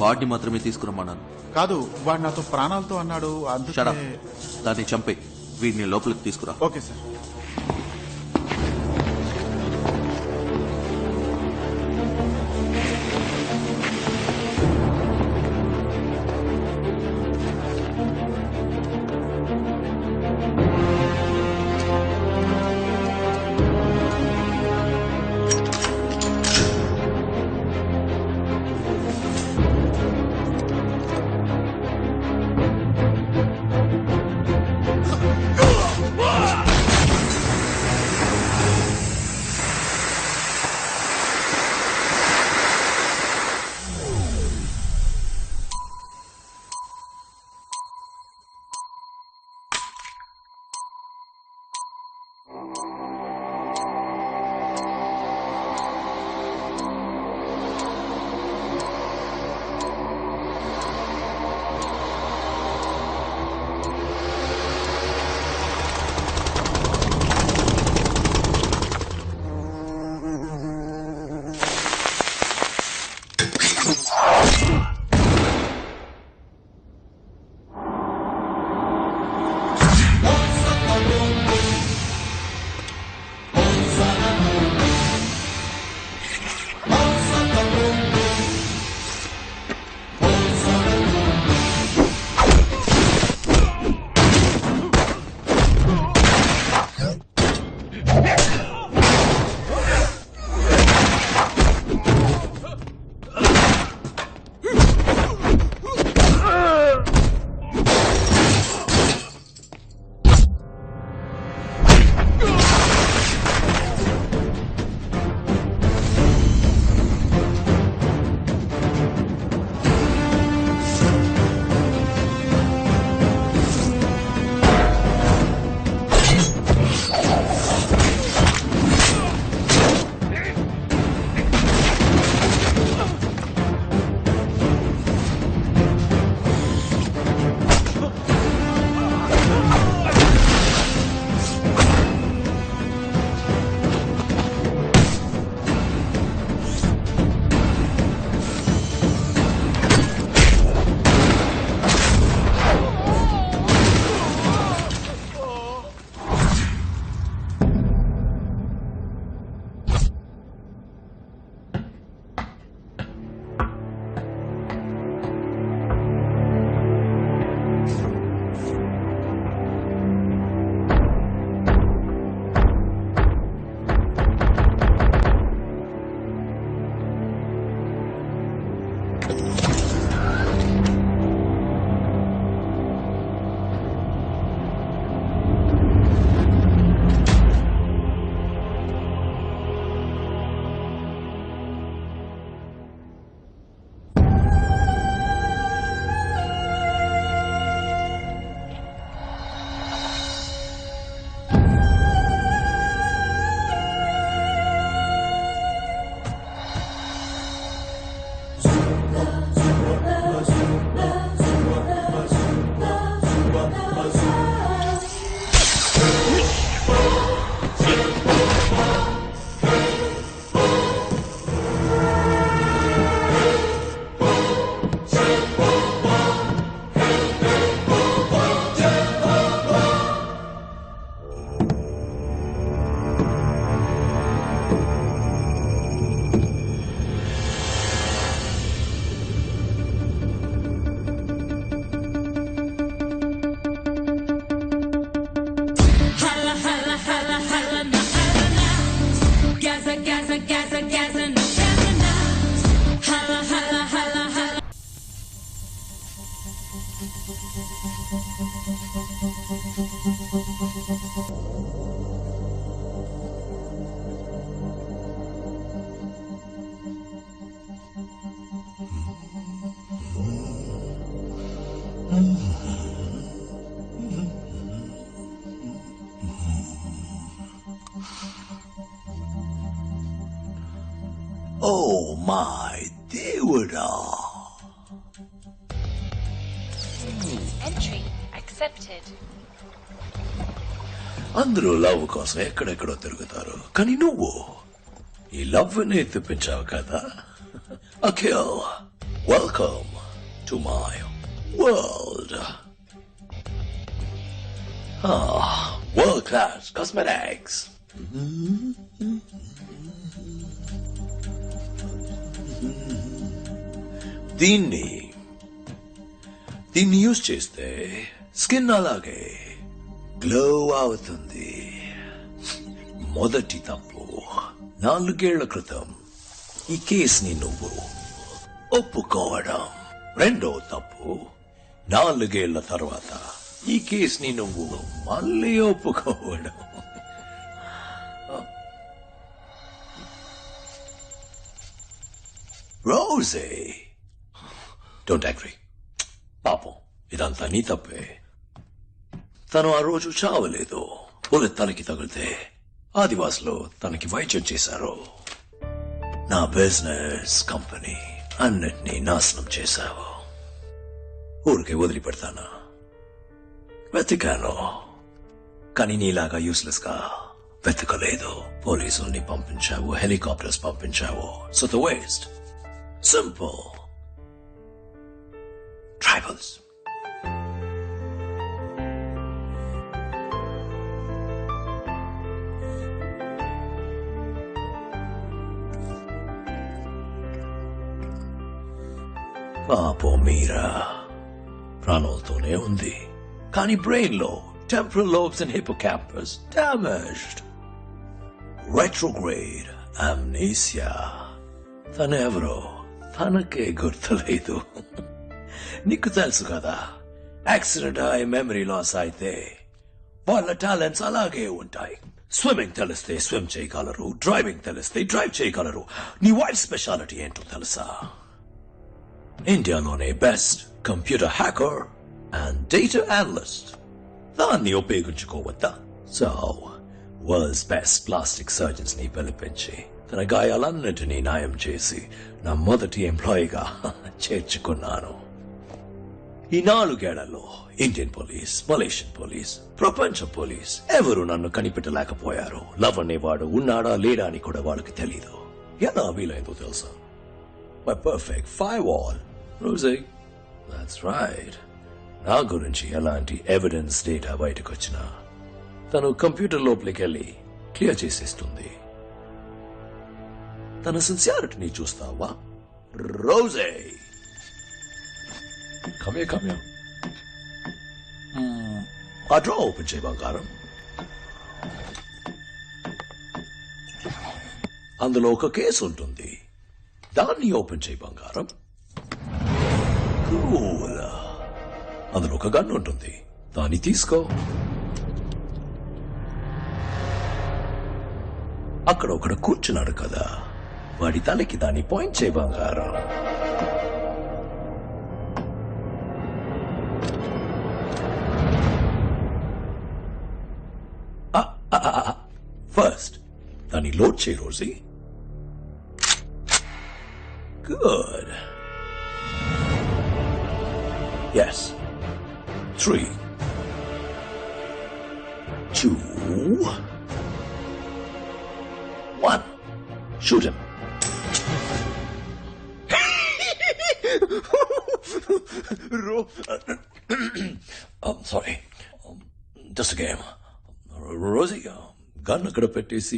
వాడిని మాత్రమే తీసుకురమ్మన్నాను. కాదు, వాడు నాతో ప్రాణాలతో అన్నాడు. షడా, అందుకే దాన్ని చంపే వీడిని లోపలికి తీసుకురా. Okay sir. Oh my దేవుడా. Entry accepted. అందరూ లవ్ కోసం ఎక్కడెక్కడో తిరుగుతారు, కానీ నువ్వు ఈ లవ్ ని తెప్పించావు కదా. Akhil, Welcome to my world. World class cosmetics. దీన్ని యూజ్ చేస్తే స్కిన్ అలాగే గ్లో అవుతుంది. మొదటి తప్పు, 4 ఏళ్ల క్రితం ఈ కేసుని నువ్వు ఒప్పుకోవడం. రెండో తప్పు, 4 ఏళ్ల తర్వాత ఈ కేసుని నువ్వు మళ్ళీ ఒప్పుకోవడం. రోజే, డోంట్ అగ్రీ. పాపం ఇదంతా నీ తప్పే. తను ఆ రోజు చావలేదు. బుల్లెట్ తనకి తగిలితే ఆదివాసులు తనకి వైద్యం చేశారు. నా బిజినెస్ కంపెనీ అన్నిటినీ నాశనం చేశావు. ఊరికే వదిలిపెడతానా? వెతికాను, కానీ నీలాగా యూస్లెస్ గా వెతకలేదు. పోలీసుల్ని పంపించావు, హెలికాప్టర్స్ పంపించావు. So the waste. Simple. Tribals. పాపం మీరా ప్రాణాలతోనే ఉంది, కానీ బ్రెయిన్ లో temporal lobes and hippocampus damaged. Retrograde amnesia. తనెవరో తనకే గుర్తులేదు. నీకు తెలుసు కదా, యాక్సిడెంట్ అయి మెమరీ లాస్ అయితే వాళ్ళ టాలెంట్స్ అలాగే ఉంటాయి. స్విమ్మింగ్ తెలిస్తే స్విమ్ చేయగలరు, డ్రైవింగ్ తెలిస్తే డ్రైవ్ చేయగలరు. నీ వైఫ్ స్పెషాలిటీ ఏంటో తెలుసా? ఇండియాలోనే best computer hacker and data analyst. దాన్ని ఉపయోగించుకోవద్దా? So world's best plastic surgeons ని పిలిపించి తన గాయాలన్నింటినీ న్యాయం చేసి నా మొదటి ఎంప్లాయీగా చేర్చుకున్నాను. ఈ 4 ఏళ్లలో ఇండియన్ పోలీస్, మలేషియన్ పోలీస్, ప్రపంచ పోలీస్ ఎవరు నన్ను కనిపెట్టలేకపోయారు. లవ్ అనేవాడు ఉన్నాడా లేడా అని కూడా వాళ్ళకి తెలీదు. ఎలా వీలైందో తెలుసా? My perfect firewall. రోజే, that's right. నా గురించి ఎలాంటి ఎవిడెన్స్ డేటా బయటకు వచ్చినా తను కంప్యూటర్ లోపలికి వెళ్ళి క్లియర్ చేసేస్తుంది. తన సిన్సియారిటీని చూస్తావా? రోజే, కమ్యా ఆ డ్రా ఓపెన్ చేయ బంగారం. అందులో ఒక కేసు ఉంటుంది. దాన్ని ఓపెన్ చేయ బంగారం. కూల్. అందులో ఒక గన్ ఉంటుంది. దాన్ని తీసుకో. అక్కడ ఒకడు కూర్చున్నాడు కదా, వాడి తలకి దాన్ని పాయింట్ చేయ బంగారం. ఫస్ట్ దాన్ని లోడ్ చేయి Rosie. Good. Yes. 3, 2, 1. Shoot him. I'm sorry. Just a game. Rosie, gun అక్కడ పెట్టేసి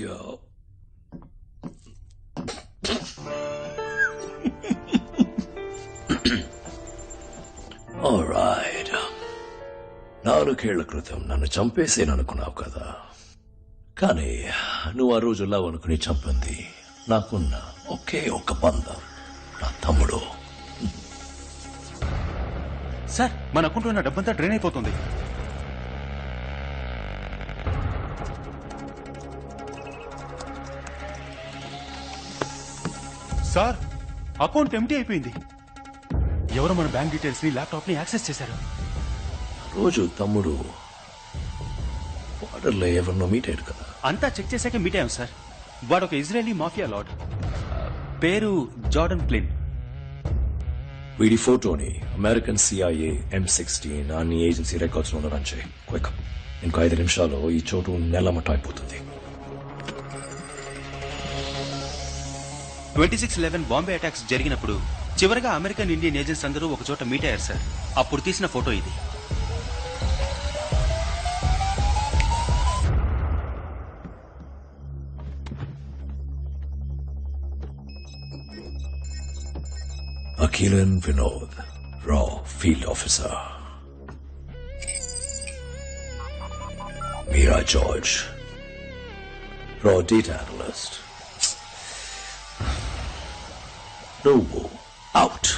Alright. 4 ఏళ్ల క్రితం నన్ను చంపేసేననుకున్నావు కదా, కానీ నువ్వు ఆ రోజు లవ్ అనుకుని చంపింది నాకున్న ఒకే ఒక బంధం, నా తమ్ముడు. సార్, మన అకౌంట్లో ఉన్న డబ్బంతా డ్రైన్ అయిపోతుంది. సార్, అకౌంట్ ఎంటీ అయిపోయింది. ఎవరో మన బ్యాంక్ డీటెయిల్స్ ని, ల్యాప్టాప్ ని యాక్సెస్ చేశారు. రోజు తమ్ముడు బార్డర్లో ఎవరినో మీట్ అయ్యాడు కదా. అంతా చెక్ చేశాక మీట్ అయ్యాం సార్. వాడు ఒక ఇజ్రాయలీ మాఫియా లార్డ్, పేరు జార్డన్ ప్లిన్. వీడి ఫోటోని అమెరికన్ CIA M16 అన్ని ఏజెన్సీ రికార్డ్స్ లో రన్ చేయి. క్విక్. ఇంకో 5 నిమిషాల్లో ఈ చోటు నెలమట అయిపోతుంది. 26/11 బాంబే అటాక్స్ జరిగినప్పుడు చివరిగా అమెరికన్ ఇండియన్ ఏజెంట్స్ అందరూ ఒక చోట మీట్ అయ్యారు సార్. అప్పుడు తీసిన ఫోటో ఇది. Akhilin Vinod, Raw Field Officer. Meera George, Raw Data Analyst. Nobu, out.